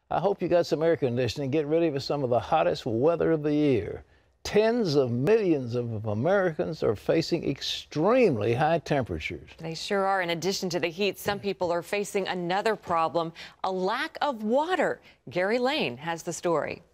I hope you got some air conditioning. Get ready for some of the hottest weather of the year. Tens of millions of Americans are facing extremely high temperatures. They sure are. In addition to the heat, some people are facing another problem, a lack of water. Gary Lane has the story.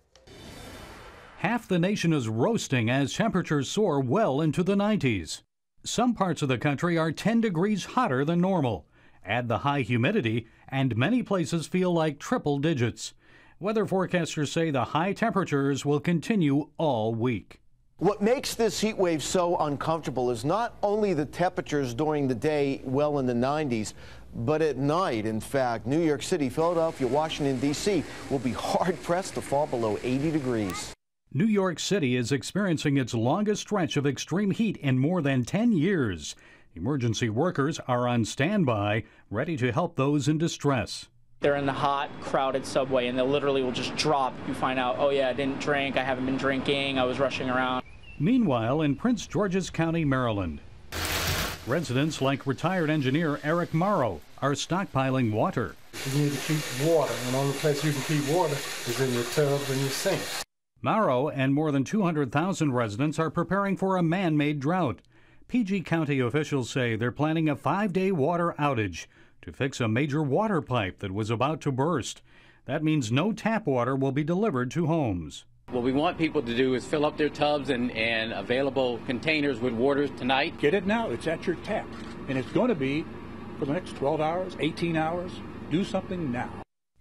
Half the nation is roasting as temperatures soar well into the 90s. Some parts of the country are 10 degrees hotter than normal. Add the high humidity, and many places feel like triple digits. Weather forecasters say the high temperatures will continue all week. What makes this heat wave so uncomfortable is not only the temperatures during the day well in the 90s, but at night. In fact, New York City, Philadelphia, Washington, D.C. will be hard-pressed to fall below 80 degrees. New York City is experiencing its longest stretch of extreme heat in more than 10 years. Emergency workers are on standby, ready to help those in distress. They're in the hot, crowded subway, and they literally will just drop. You find out, oh yeah, I didn't drink, I haven't been drinking, I was rushing around. Meanwhile, in Prince George's County, Maryland, residents like retired engineer Eric Morrow are stockpiling water. You need to keep water, and the only place you can keep water is in your tubs and your sinks. Morrow and more than 200,000 residents are preparing for a man-made drought. PG County officials say they're planning a 5-day water outage to fix a major water pipe that was about to burst. That means no tap water will be delivered to homes. What we want people to do is fill up their tubs and available containers with water tonight. Get it now. It's at your tap. And it's going to be for the next 12 hours, 18 hours. Do something now.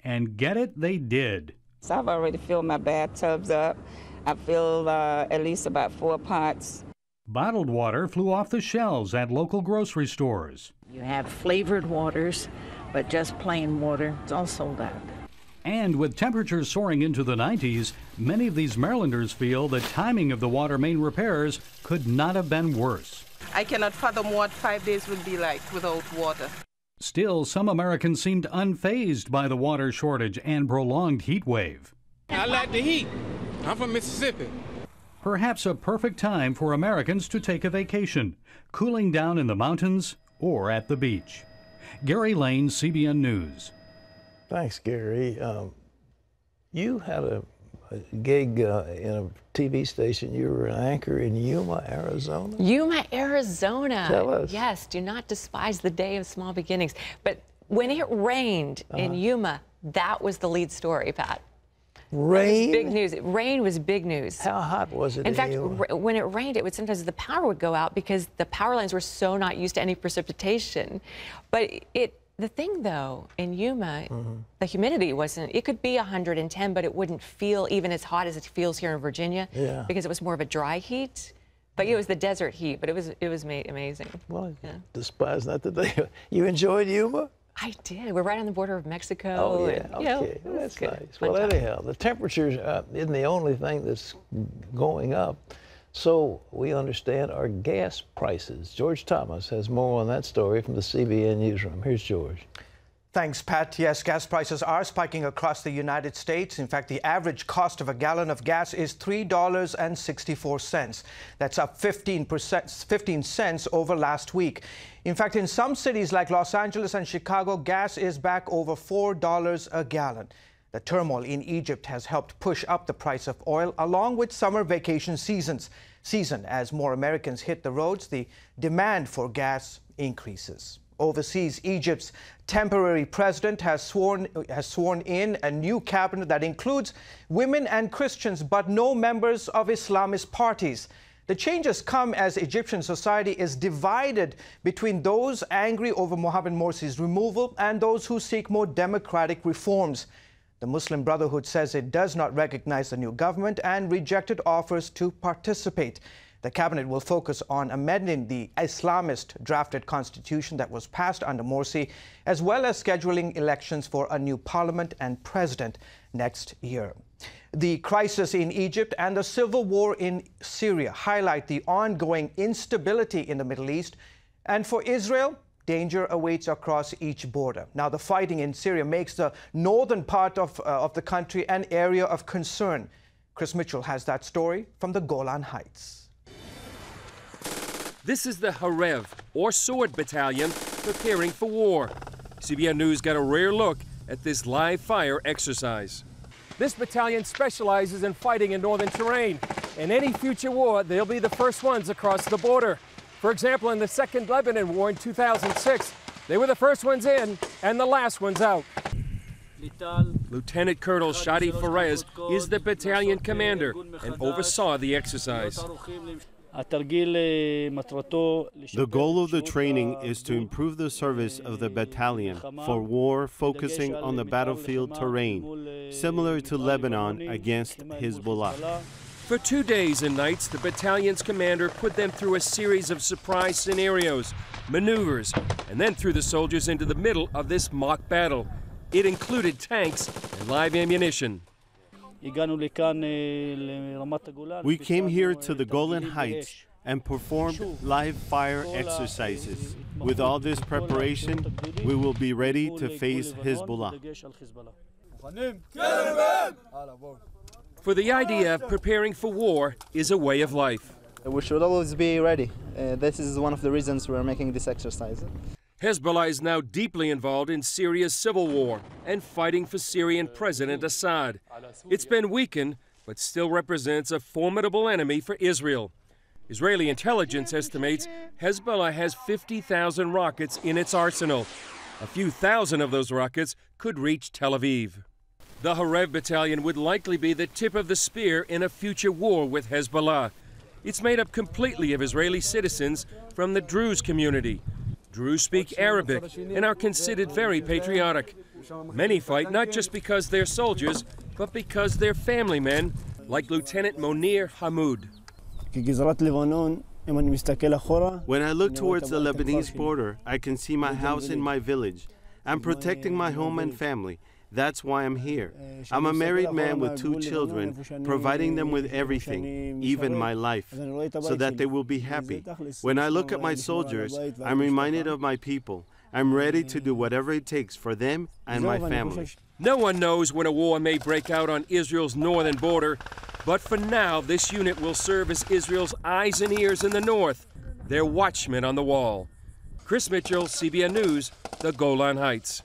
And get it, they did. So I've already filled my bathtubs up. I filled at least about 4 pots. Bottled water flew off the shelves at local grocery stores. You have flavored waters, but just plain water, it's all sold out. And with temperatures soaring into the 90s, many of these Marylanders feel the timing of the water main repairs could not have been worse. I cannot fathom what 5 days would be like without water. Still, some Americans seemed unfazed by the water shortage and prolonged heat wave. I like the heat. I'm from Mississippi. Perhaps a perfect time for Americans to take a vacation, cooling down in the mountains or at the beach. Gary Lane, CBN News. Thanks, Gary. You had a gig in a TV station. You were an anchor in Yuma, Arizona. Yuma, Arizona. Tell us. Yes, do not despise the day of small beginnings. But when it rained in Yuma, that was the lead story, Pat. Rain? Big news. Rain was big news. How hot was it? In fact, when it rained, it would sometimes the power would go out because the power lines were so not used to any precipitation. But the thing though in Yuma, the humidity wasn't. It could be 110, but it wouldn't feel even as hot as it feels here in Virginia because it was more of a dry heat. But it was the desert heat. But it was amazing. Well, despise not the day. You enjoyed Yuma? I did. We're right on the border of Mexico. Oh, yeah. And, Okay. Well, that's nice. Well, anyhow, the temperatures isn't the only thing that's going up. So we understand our gas prices. George Thomas has more on that story from the CBN newsroom. Here's George. Thanks, Pat. Yes, gas prices are spiking across the United States. In fact, the average cost of a gallon of gas is $3.64. That's up 15 cents over last week. In fact, in some cities like Los Angeles and Chicago, gas is back over $4 a gallon. The turmoil in Egypt has helped push up the price of oil, along with summer vacation season. As more Americans hit the roads, the demand for gas increases. Overseas, Egypt's temporary president has sworn in a new cabinet that includes women and Christians, but no members of Islamist parties. The changes come as Egyptian society is divided between those angry over Mohamed Morsi's removal and those who seek more democratic reforms. The Muslim Brotherhood says it does not recognize the new government and rejected offers to participate. The cabinet will focus on amending the Islamist drafted constitution that was passed under Morsi, as well as scheduling elections for a new parliament and president next year. The crisis in Egypt and the civil war in Syria highlight the ongoing instability in the Middle East. And for Israel, danger awaits across each border. Now, the fighting in Syria makes the northern part of the country an area of concern. Chris Mitchell has that story from the Golan Heights. This is the Harev, or Sword Battalion, preparing for war. CBN News got a rare look at this live fire exercise. This battalion specializes in fighting in northern terrain. In any future war, they'll be the first ones across the border. For example, in the Second Lebanon War in 2006, they were the first ones in and the last ones out. Lieutenant Colonel Shadi Ferez is the battalion commander and oversaw the exercise. The goal of the training is to improve the service of the battalion for war focusing on the battlefield terrain, similar to Lebanon against Hezbollah. For 2 days and nights, the battalion's commander put them through a series of surprise scenarios, maneuvers, and then threw the soldiers into the middle of this mock battle. It included tanks and live ammunition. We came here to the Golan Heights and performed live fire exercises. With all this preparation, we will be ready to face Hezbollah. For the idea of preparing for war is a way of life. We should always be ready. This is one of the reasons we're making this exercise. Hezbollah is now deeply involved in Syria's civil war and fighting for Syrian President Assad. It's been weakened, but still represents a formidable enemy for Israel. Israeli intelligence estimates Hezbollah has 50,000 rockets in its arsenal. A few thousand of those rockets could reach Tel Aviv. The Harev battalion would likely be the tip of the spear in a future war with Hezbollah. It's made up completely of Israeli citizens from the Druze community. Druze speak Arabic and are considered very patriotic. Many fight not just because they're soldiers, but because they're family men, like Lieutenant Monir Hamoud. When I look towards the Lebanese border, I can see my house and my village. I'm protecting my home and family. That's why I'm here. I'm a married man with 2 children, providing them with everything, even my life, so that they will be happy. When I look at my soldiers, I'm reminded of my people. I'm ready to do whatever it takes for them and my family. No one knows when a war may break out on Israel's northern border, but for now, this unit will serve as Israel's eyes and ears in the north, their watchmen on the wall. Chris Mitchell, CBN News, the Golan Heights.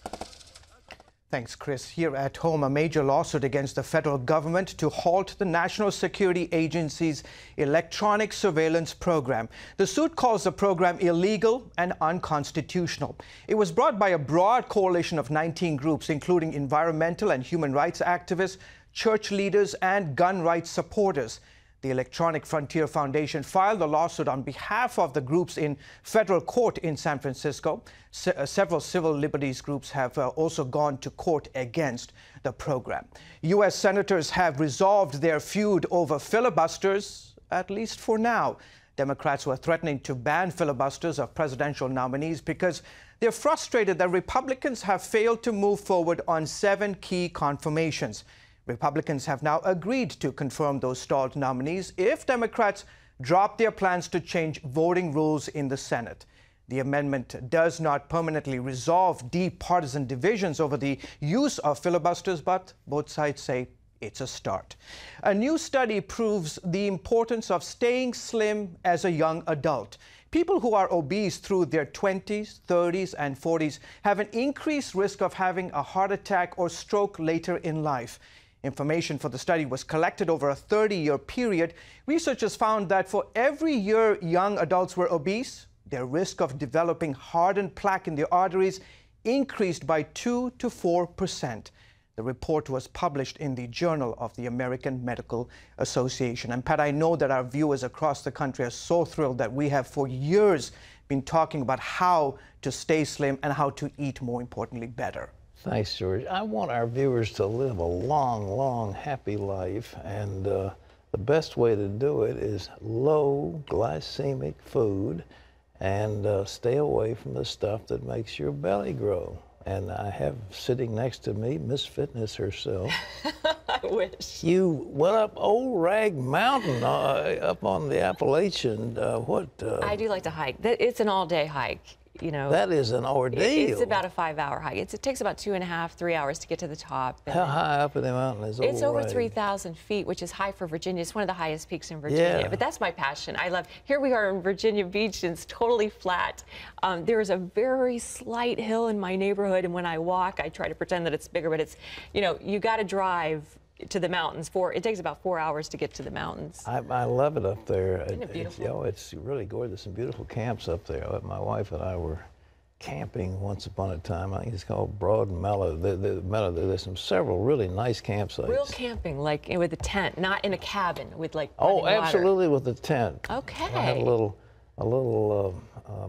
Thanks, Chris. Here at home, a major lawsuit against the federal government to halt the National Security Agency's electronic surveillance program. The suit calls the program illegal and unconstitutional. It was brought by a broad coalition of 19 groups, including environmental and human rights activists, church leaders, and gun rights supporters. The Electronic Frontier Foundation filed a lawsuit on behalf of the groups in federal court in San Francisco. Several civil liberties groups have also gone to court against the program. U.S. senators have resolved their feud over filibusters, at least for now. Democrats were threatening to ban filibusters of presidential nominees because they're frustrated that Republicans have failed to move forward on 7 key confirmations. Republicans have now agreed to confirm those stalled nominees if Democrats drop their plans to change voting rules in the Senate. The amendment does not permanently resolve deep partisan divisions over the use of filibusters, but both sides say it's a start. A new study proves the importance of staying slim as a young adult. People who are obese through their 20s, 30s, and 40s have an increased risk of having a heart attack or stroke later in life. Information for the study was collected over a 30-year period. Researchers found that for every year young adults were obese, their risk of developing hardened plaque in their arteries increased by 2 to 4%. The report was published in the Journal of the American Medical Association. And Pat, I know that our viewers across the country are so thrilled that we have for years been talking about how to stay slim and how to eat, more importantly, better. Thanks, George. I want our viewers to live a long, long, happy life, and the best way to do it is low glycemic food and stay away from the stuff that makes your belly grow. And I have sitting next to me Miss Fitness herself. I wish. You went up Old Rag Mountain up on the Appalachian. I do like to hike. It's an all-day hike. you know. That is an ordeal. It's about a 5-hour hike. It takes about 2.5, 3 hours to get to the top. How high up in the mountain is It's over range? 3,000 feet, which is high for Virginia. It's one of the highest peaks in Virginia. Yeah. But that's my passion. I love, here we are in Virginia Beach, and it's totally flat. There is a very slight hill in my neighborhood, and when I walk, I try to pretend that it's bigger, but it's, you know, you got to drive to the mountains. It takes about 4 hours to get to the mountains. I love it up there. Isn't it beautiful? You know, it's really gorgeous. There's some beautiful camps up there. My wife and I were camping once upon a time. I think it's called Broad and Mellow. There's several really nice campsites. Real camping, like with a tent, not in a cabin with like Oh, running absolutely, water. with a tent. Okay. I had a little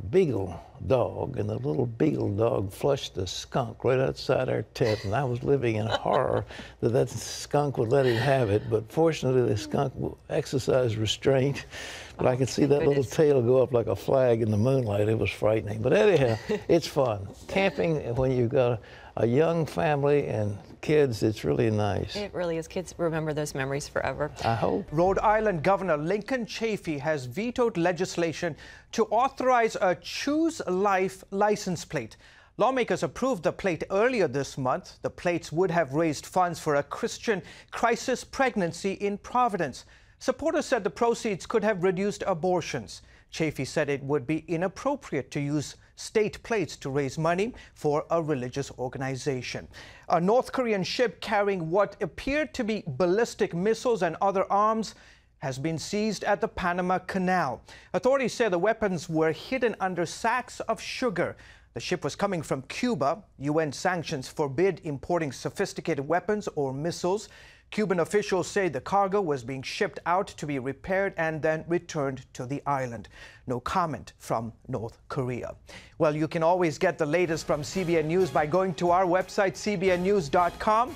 beagle dog, and the little beagle dog flushed a skunk right outside our tent, and I was living in horror that skunk would let him have it. But fortunately, the skunk exercised restraint. But I could see that little tail go up like a flag in the moonlight. It was frightening. But anyhow, it's fun. Camping, when you've got a young family and kids, it's really nice. It really is. Kids remember those memories forever. I hope. Rhode Island Governor Lincoln Chafee has vetoed legislation to authorize a Choose Life license plate. Lawmakers approved the plate earlier this month. The plates would have raised funds for a Christian crisis pregnancy in Providence. Supporters said the proceeds could have reduced abortions. Chafee said it would be inappropriate to use state plates to raise money for a religious organization. A North Korean ship carrying what appeared to be ballistic missiles and other arms has been seized at the Panama Canal. Authorities say the weapons were hidden under sacks of sugar. The ship was coming from Cuba. UN sanctions forbid importing sophisticated weapons or missiles. Cuban officials say the cargo was being shipped out to be repaired and then returned to the island. No comment from North Korea. Well, you can always get the latest from CBN News by going to our website, cbnnews.com.